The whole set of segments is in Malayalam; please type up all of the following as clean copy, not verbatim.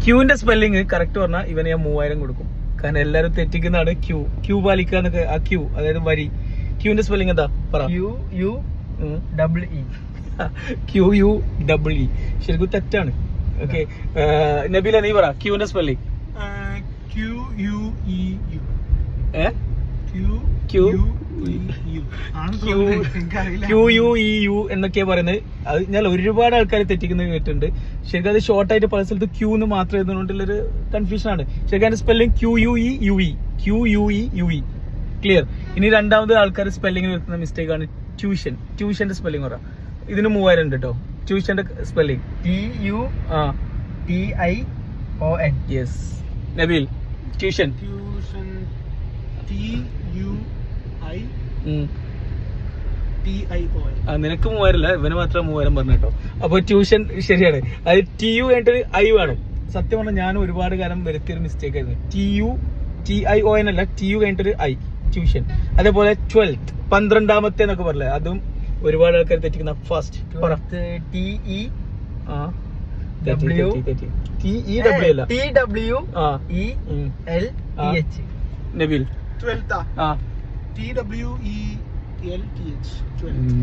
ക്യൂവിന്റെ സ്പെല്ലിങ് കറക്റ്റ് പറഞ്ഞാൽ ഇവന് ഞാൻ 3000 കൊടുക്കും. കാരണം എല്ലാരും തെറ്റിക്കുന്നതാണ് ക്യൂ പാലിക്കുക എന്നൊക്കെ. ആ ക്യൂ അതായത് വരി. ക്യൂവിന്റെ സ്പെല്ലിംഗ് എന്താ പറ? QUEE. ശരിക്കും തെറ്റാണ്. ഓക്കെ, നബീല നീ പറ ക്യൂവിന്റെ സ്പെല്ലിംഗ്. QUEU എന്നൊക്കെയാ പറയുന്നത്. അത് ഞാൻ ഒരുപാട് ആൾക്കാർ തെറ്റിക്കുന്നത് കേട്ടിട്ടുണ്ട്. ശരിക്കും അത് ഷോർട്ട് ആയിട്ട് പല സ്ഥലത്ത് ക്യൂ എന്ന് മാത്രം എഴുതുന്നതുകൊണ്ടുള്ളൊരു കൺഫ്യൂഷൻ ആണ്. ശരിക്കും അതിന്റെ സ്പെല്ലിംഗ് QUEUE. ക്ലിയർ. ഇനി രണ്ടാമത് ആൾക്കാർ സ്പെല്ലിംഗ് വരുത്തുന്ന മിസ്റ്റേക്ക് ആണ് ട്യൂഷൻ. ട്യൂഷന്റെ സ്പെല്ലിംഗ് പറ. ഇതിന് 3000 ഉണ്ട് കേട്ടോ. ട്യൂഷന്റെ spelling TUTION. Yes Nabeel. Tuition നിനക്ക് 3000 അല്ല, ഇവന് മാത്രം 3000 പറഞ്ഞു കേട്ടോ. അപ്പൊ ട്യൂഷൻ ശരിയാണ്. അത് TU കഴിഞ്ഞിട്ട് I വേണം. സത്യം പറഞ്ഞാൽ ഞാൻ ഒരുപാട് കാലം വരുത്തിയൊരു മിസ്റ്റേക്ക് ആയിരുന്നു. TUTION അല്ല, TU കഴിഞ്ഞിട്ടൊരു I. ട്യൂഷൻ. അതേപോലെ 12th 12ാമത്തെ എന്നൊക്കെ പറഞ്ഞില്ലേ, അതും ഒരുപാട് ആൾക്കാർ തെറ്റിക്കുന്ന. ഫസ്റ്റ് നബീൽ.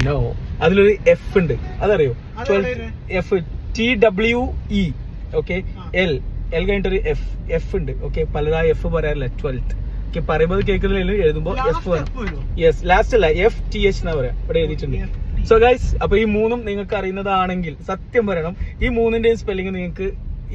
നോ, അതിലൊരു F ഉണ്ട്, അതറിയോ? F TWE. Okay, L കഴിഞ്ഞിട്ടൊരു F ഉണ്ട്. ഓക്കെ, പലതായ F പറയാറില്ല. 12th പറയുമ്പോൾ കേൾക്കുന്നില്ല, എഴുതുമ്പോ F വേണം. യെസ്, ലാസ്റ്റ് അല്ല, FTH എന്നാ പറയാം, ഇവിടെ എഴുതിയിട്ടുണ്ട്. സോ ഗൈസ്, അപ്പൊ ഈ മൂന്നും നിങ്ങൾക്ക് അറിയുന്നതാണെങ്കിൽ സത്യം പറയണം, ഈ മൂന്നിന്റെയും സ്പെല്ലിംഗ് നിങ്ങൾക്ക്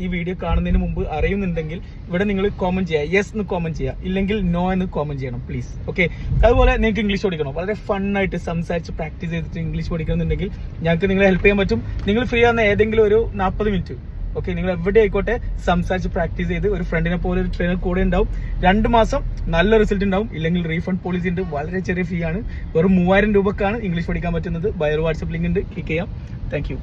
ഈ വീഡിയോ കാണുന്നതിന് മുമ്പ് അറിയുന്നുണ്ടെങ്കിൽ ഇവിടെ നിങ്ങൾ കോമന്റ് ചെയ്യുക. യെസ് എന്ന് കോമന്റ് ചെയ്യുക, ഇല്ലെങ്കിൽ നോ എന്ന് കോമന്റ് ചെയ്യണം പ്ലീസ്. ഓക്കെ, അതുപോലെ നിങ്ങൾക്ക് ഇംഗ്ലീഷ് പഠിക്കണം, വളരെ ഫണ്ണായിട്ട് സംസാരിച്ച് പ്രാക്ടീസ് ചെയ്തിട്ട് ഇംഗ്ലീഷ് പഠിക്കണമെന്നുണ്ടെങ്കിൽ ഞങ്ങൾക്ക് നിങ്ങളെ ഹെൽപ്പ് ചെയ്യാൻ പറ്റും. നിങ്ങൾ ഫ്രീ ആവുന്ന ഏതെങ്കിലും ഒരു 40 മിനിറ്റ്, ഓക്കെ, നിങ്ങൾ എവിടെ ആയിക്കോട്ടെ സംസാരിച്ച് പ്രാക്ടീസ് ചെയ്ത് ഒരു ഫ്രണ്ടിനെ പോലെ ഒരു ട്രെയിനർ കൂടെ ഉണ്ടാവും. 2 മാസം നല്ല റിസൾട്ട് ഉണ്ടാവും. ഇല്ലെങ്കിൽ റീഫണ്ട് പോളിസി ഉണ്ട്. വളരെ ചെറിയ ഫീ ആണ്. വെറും 3000 രൂപക്കാണ് ഇംഗ്ലീഷ് പഠിക്കാൻ പറ്റുന്നത്. ബയോ വാട്സ്ആപ്പ് ലിങ്ക് ഉണ്ട്, ക്ലിക്ക് ചെയ്യാം. Thank you.